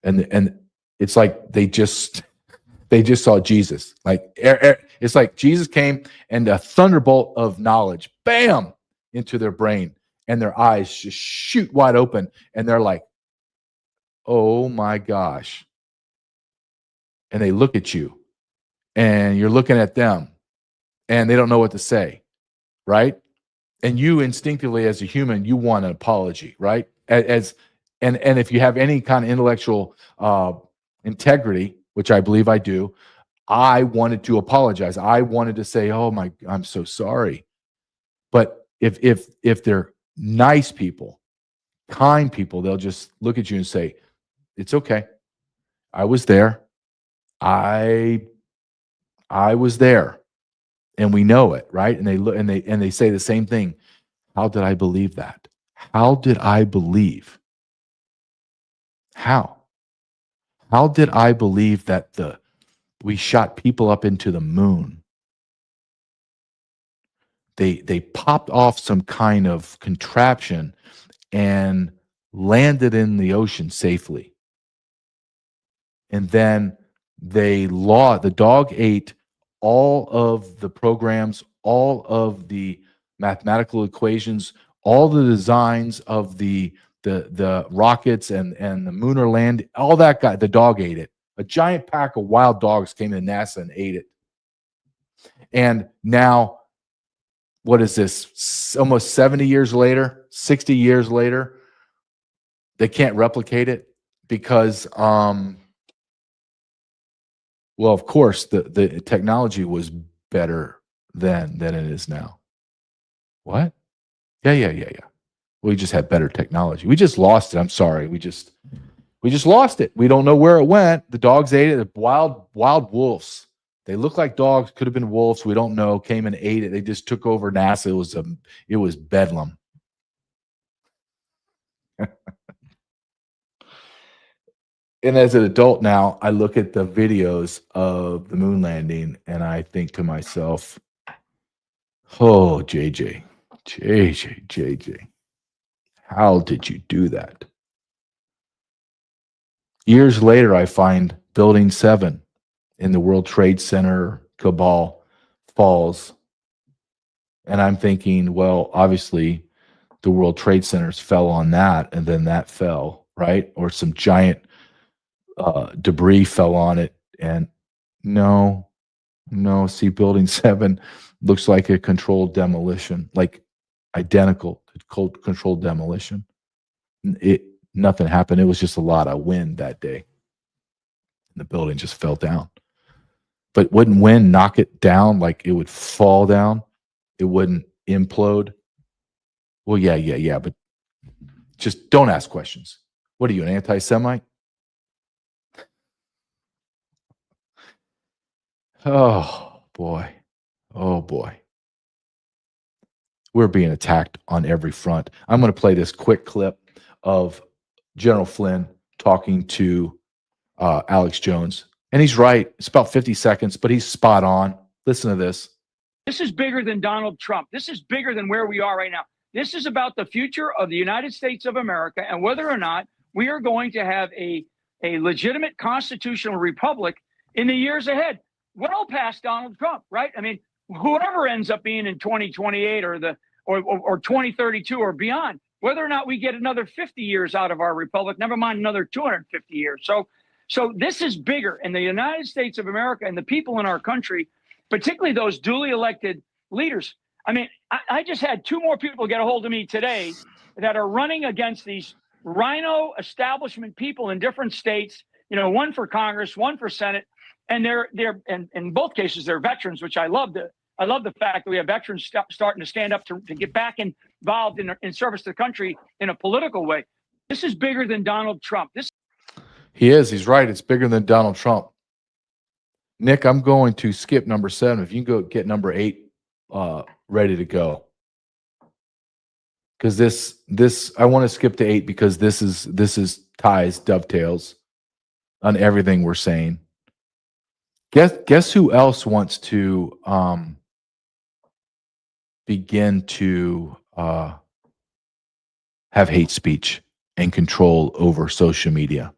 and it's like they just saw Jesus. Like it's like Jesus came and a thunderbolt of knowledge, bam, into their brain, and their eyes just shoot wide open, and they're like, oh my gosh. And they look at you, and you're looking at them, and they don't know what to say, right? And you instinctively, as a human, you want an apology, right? And if you have any kind of intellectual integrity, which I believe I do, I wanted to apologize. I wanted to say, "Oh I'm so sorry." if they're nice people, kind people, they'll just look at you and say, "It's okay. I was there. I was there." And we know it, right? And they look and they say the same thing. How did I believe that? How did I believe? How? How did I believe that we shot people up into the moon? They popped off some kind of contraption and landed in the ocean safely. And then the dog ate all of the programs, all of the mathematical equations, all the designs of the rockets and the lunar land, all that the dog ate it. A giant pack of wild dogs came to NASA and ate it. And now, what is this? Almost 70 years later, 60 years later, they can't replicate it because, well, of course, the technology was better then than it is now. What? Yeah. We just had better technology. We just lost it. I'm sorry. We just lost it. We don't know where it went. The dogs ate it. Wild wolves. They look like dogs. Could have been wolves. We don't know. Came and ate it. They just took over NASA. It was bedlam. And as an adult now, I look at the videos of the moon landing and I think to myself, oh, JJ, how did you do that? Years later, I find Building 7 in the World Trade Center cabal falls. And I'm thinking, well, obviously the World Trade Centers fell on that and then that fell, right? Or some giant debris fell on it. And no, see, Building 7 looks like a controlled demolition, like identical to controlled demolition. Nothing happened. It was just a lot of wind that day. And the building just fell down. But wouldn't wind knock it down like it would fall down? It wouldn't implode? Well, yeah. But just don't ask questions. What are you, an anti-Semite? Oh, boy. We're being attacked on every front. I'm going to play this quick clip of General Flynn talking to Alex Jones. And he's right. It's about 50 seconds, but he's spot on. Listen to this. This is bigger than Donald Trump. This is bigger than where we are right now. This is about the future of the United States of America and whether or not we are going to have a legitimate constitutional republic in the years ahead. Well past Donald Trump, right? I mean, whoever ends up being in 2028 or 2032 or beyond, whether or not we get another 50 years out of our republic, never mind another 250 years. So this is bigger, and the United States of America and the people in our country, particularly those duly elected leaders. I mean, I just had two more people get a hold of me today that are running against these rhino establishment people in different states, one for Congress, one for Senate. And they're in both cases, they're veterans, which I love the fact that we have veterans starting to stand up to get back involved in service to the country in a political way. This is bigger than Donald Trump. He's right. It's bigger than Donald Trump. Nick, I'm going to skip number 7. If you can go get number 8 ready to go. Because this I want to skip to 8 because this is ties, dovetails on everything we're saying. Guess who else wants to begin to have hate speech and control over social media?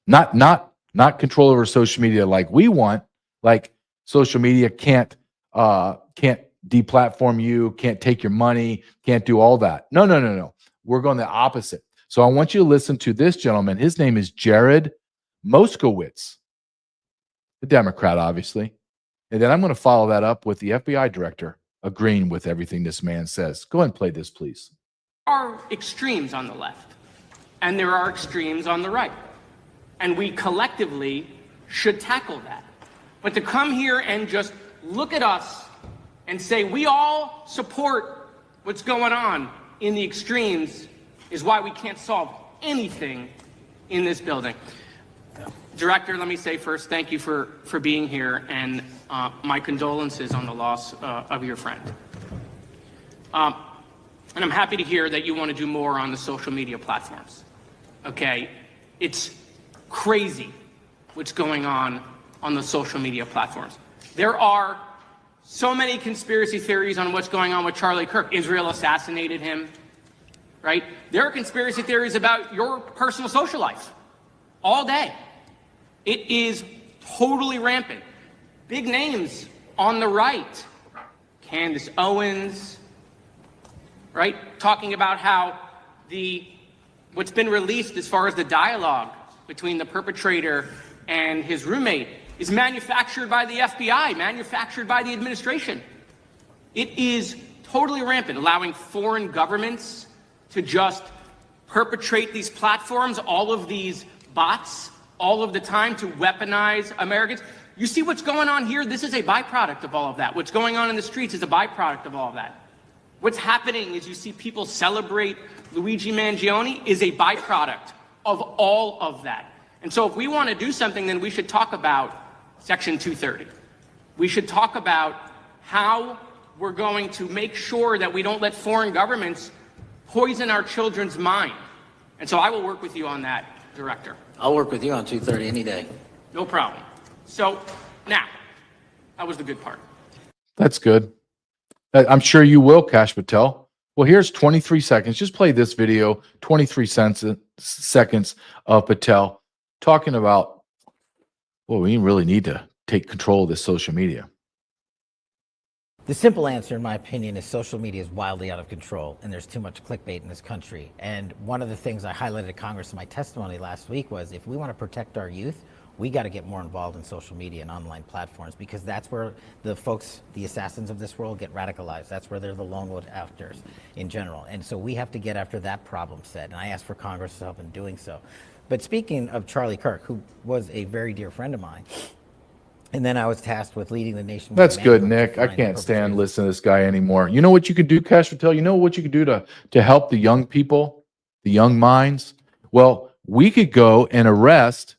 Not control over social media like we want. Like social media can't deplatform you, can't take your money, can't do all that. No. We're going the opposite. So I want you to listen to this gentleman. His name is Jared Moskowitz, the Democrat, obviously. And then I'm going to follow that up with the FBI director agreeing with everything this man says. Go ahead and play this, please. There are extremes on the left, and there are extremes on the right. And we collectively should tackle that. But to come here and just look at us and say we all support What's going on in the extremes is why we can't solve anything in this building. Director, let me say first, thank you for being here, and my condolences on the loss of your friend. And I'm happy to hear that you want to do more on the social media platforms. Okay, it's crazy what's going on the social media platforms. There are so many conspiracy theories on what's going on with Charlie Kirk. Israel assassinated him, right? There are conspiracy theories about your personal social life all day. It is totally rampant. Big names on the right, Candace Owens, right? Talking about how what's been released as far as the dialogue between the perpetrator and his roommate is manufactured by the FBI, manufactured by the administration. It is totally rampant, allowing foreign governments to just perpetrate these platforms, all of these bots, all of the time to weaponize Americans. You see what's going on here? This is a byproduct of all of that. What's going on in the streets is a byproduct of all of that. What's happening is you see people celebrate Luigi Mangione is a byproduct of all of that. And so if we want to do something, then we should talk about Section 230. We should talk about how we're going to make sure that we don't let foreign governments poison our children's mind. And so I will work with you on that, Director. I'll work with you on 230 any day. No problem. So now, that was the good part. That's good. I'm sure you will, Kash Patel. Well, here's 23 seconds. Just play this video, 23 seconds of Patel talking about, well, we really need to take control of this social media. The simple answer, in my opinion, is social media is wildly out of control, and there's too much clickbait in this country. And one of the things I highlighted to Congress in my testimony last week was, if we want to protect our youth, we got to get more involved in social media and online platforms, because that's where the folks, the assassins of this world, get radicalized. That's where they're the lone wolf actors in general. And so we have to get after that problem set. And I asked for Congress to help in doing so. But speaking of Charlie Kirk, who was a very dear friend of mine, and then I was tasked with leading the nation. That's good, Nick. I can't stand listening to this guy anymore. You know what you could do, Kash Patel? You know what you could do to help the young people, the young minds? Well, we could go and arrest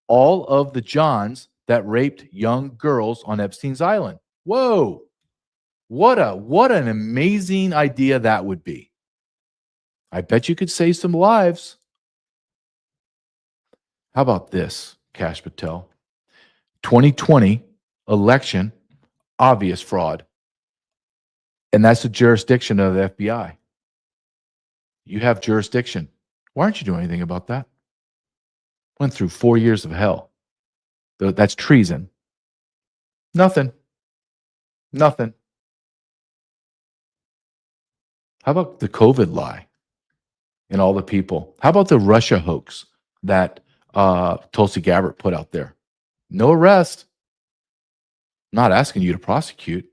all of the Johns that raped young girls on Epstein's Island. Whoa. What an amazing idea that would be. I bet you could save some lives. How about this, Kash Patel? 2020 election, obvious fraud. And that's the jurisdiction of the FBI. You have jurisdiction. Why aren't you doing anything about that? Went through 4 years of hell. That's treason. Nothing. Nothing. How about the COVID lie and all the people? How about the Russia hoax that Tulsi Gabbard put out there? No arrest. I'm not asking you to prosecute.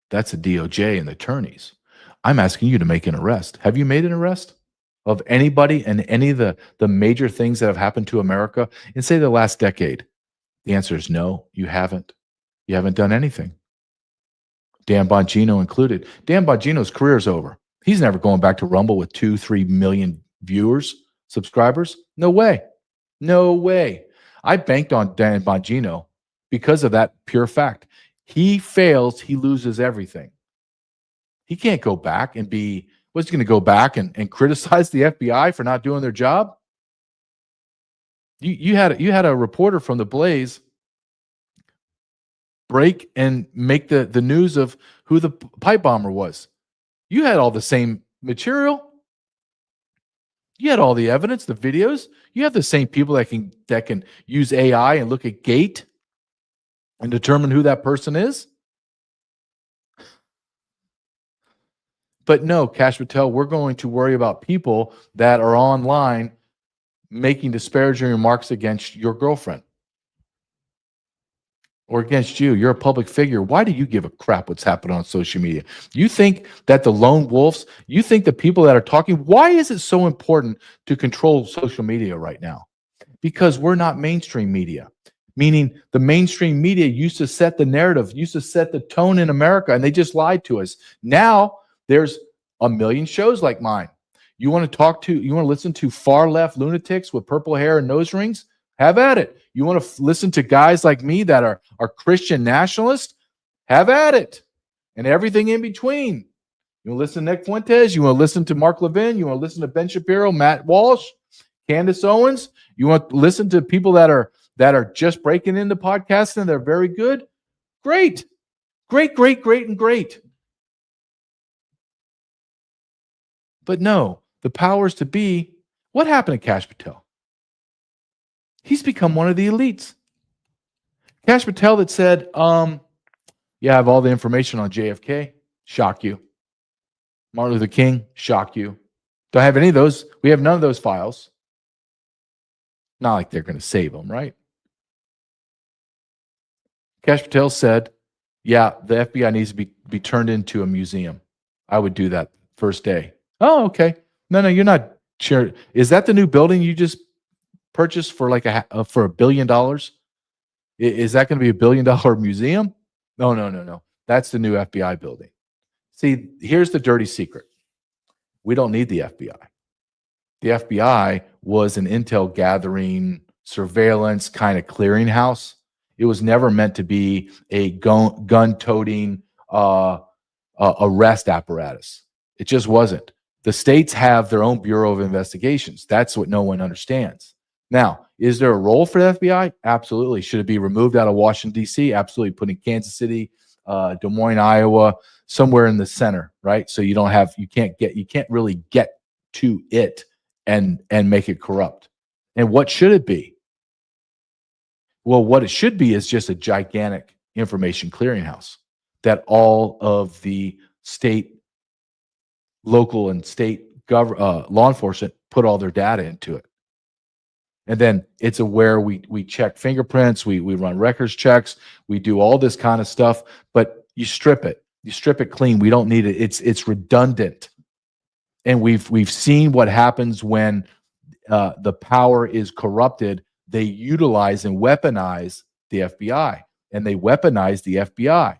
That's the DOJ and the attorneys. I'm asking you to make an arrest. Have you made an arrest of anybody and any of the major things that have happened to America in, say, the last decade? The answer is no, you haven't. You haven't done anything. Dan Bongino included. Dan Bongino's career is over. He's never going back to Rumble with 2-3 million viewers, subscribers. No way. No way. I banked on Dan Bongino because of that pure fact. He fails, he loses everything. He can't go back and be, what's he going to go back and criticize the FBI for not doing their job? You had a reporter from the Blaze break and make the news of who the pipe bomber was. You had all the same material. You had all the evidence, the videos. You have the same people that can use AI and look at gait and determine who that person is. But no, Kash Patel, we're going to worry about people that are online making disparaging remarks against your girlfriend or against you. You're a public figure. Why do you give a crap what's happening on social media? You think that the lone wolves, you think the people that are talking, why is it so important to control social media right now? Because we're not mainstream media, meaning the mainstream media used to set the narrative, used to set the tone in America, and they just lied to us. Now There's a million shows like mine. You want to listen to far left lunatics with purple hair and nose rings? Have at it. You want to listen to guys like me that are Christian nationalists? Have at it. And everything in between. You want to listen to Nick Fuentes? You want to listen to Mark Levin? You want to listen to Ben Shapiro, Matt Walsh, Candace Owens? You want to listen to people that are just breaking into podcasting and they're very good? Great. Great, great, great, and great. But no, the powers to be, what happened to Kash Patel? He's become one of the elites. Kash Patel that said, yeah, I have all the information on JFK. Shock you. Martin Luther King. Shock you. Don't have any of those. We have none of those files. Not like they're going to save them, right? Kash Patel said, yeah, the FBI needs to be turned into a museum. I would do that first day. Oh, okay. No, you're not sure. Is that the new building you just purchased for like for $1 billion? Is that going to be $1 billion museum? No. That's the new FBI building. See, here's the dirty secret. We don't need the FBI. The FBI was an intel gathering, surveillance kind of clearinghouse. It was never meant to be a gun-toting arrest apparatus. It just wasn't. The states have their own Bureau of Investigations. That's what no one understands. Now, is there a role for the FBI? Absolutely. Should it be removed out of Washington, D.C.? Absolutely. Put in Kansas City, Des Moines, Iowa, somewhere in the center, right? So you can't really get to it and make it corrupt. And what should it be? Well, what it should be is just a gigantic information clearinghouse that all of the state, local, and state law enforcement put all their data into it. And then it's where we check fingerprints, we run records checks, we do all this kind of stuff, but you strip it clean. We don't need it. It's redundant. And we've seen what happens when the power is corrupted. They utilize and weaponize the FBI, and they weaponize the FBI.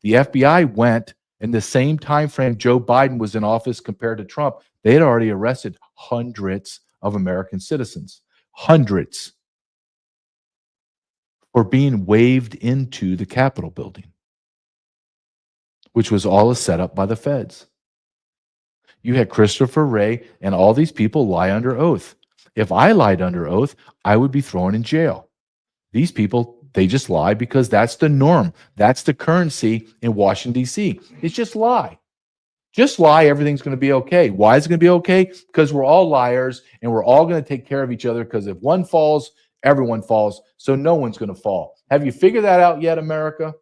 The FBI went in the same time frame Joe Biden was in office compared to Trump. They had already arrested hundreds of American citizens. Hundreds for being waved into the Capitol building, which was all a setup by the feds. You had Christopher Wray and all these people lie under oath. If I lied under oath, I would be thrown in jail. These people, they just lie because that's the norm. That's the currency in Washington, D.C. It's just lie. Just lie, everything's going to be okay. Why is it going to be okay? Because we're all liars and we're all going to take care of each other, because if one falls, everyone falls, so no one's going to fall. Have you figured that out yet, America?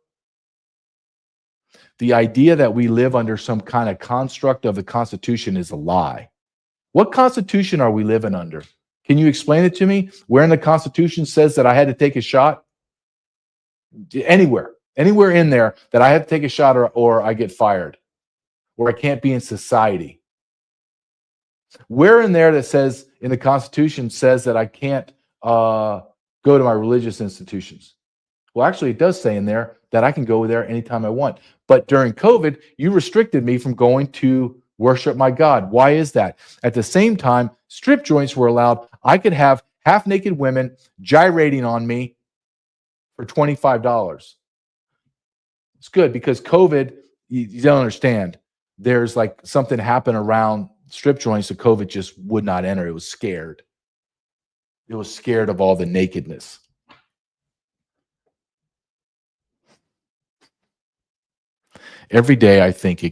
The idea that we live under some kind of construct of the Constitution is a lie. What Constitution are we living under? Can you explain it to me? Where in the Constitution says that I had to take a shot? Anywhere in there that I have to take a shot or I get fired, or I can't be in society. Where in there that says in the Constitution says that I can't go to my religious institutions? Well, actually, it does say in there that I can go there anytime I want. But during COVID, you restricted me from going to worship my God. Why is that? At the same time, strip joints were allowed. I could have half-naked women gyrating on me for $25. It's good because COVID, you don't understand. There's like something happened around strip joints that COVID just would not enter. It was scared. It was scared of all the nakedness. Every day, I think it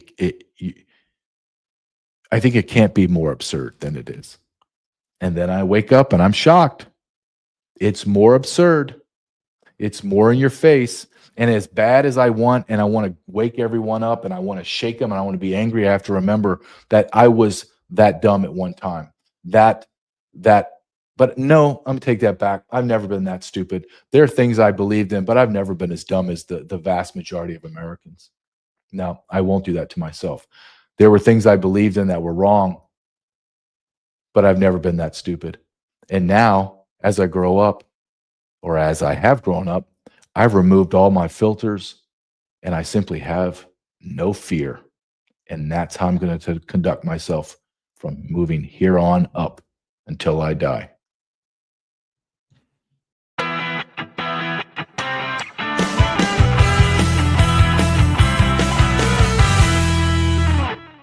can't be more absurd than it is. And then I wake up and I'm shocked. It's more absurd. It's more in your face. And as bad as I want, and I want to wake everyone up and I want to shake them and I want to be angry, I have to remember that I was that dumb at one time. But no, I'm going to take that back. I've never been that stupid. There are things I believed in, but I've never been as dumb as the vast majority of Americans. No, I won't do that to myself. There were things I believed in that were wrong, but I've never been that stupid. And now, as I grow up, or as I have grown up, I've removed all my filters and I simply have no fear. And that's how I'm going to conduct myself from moving here on up until I die.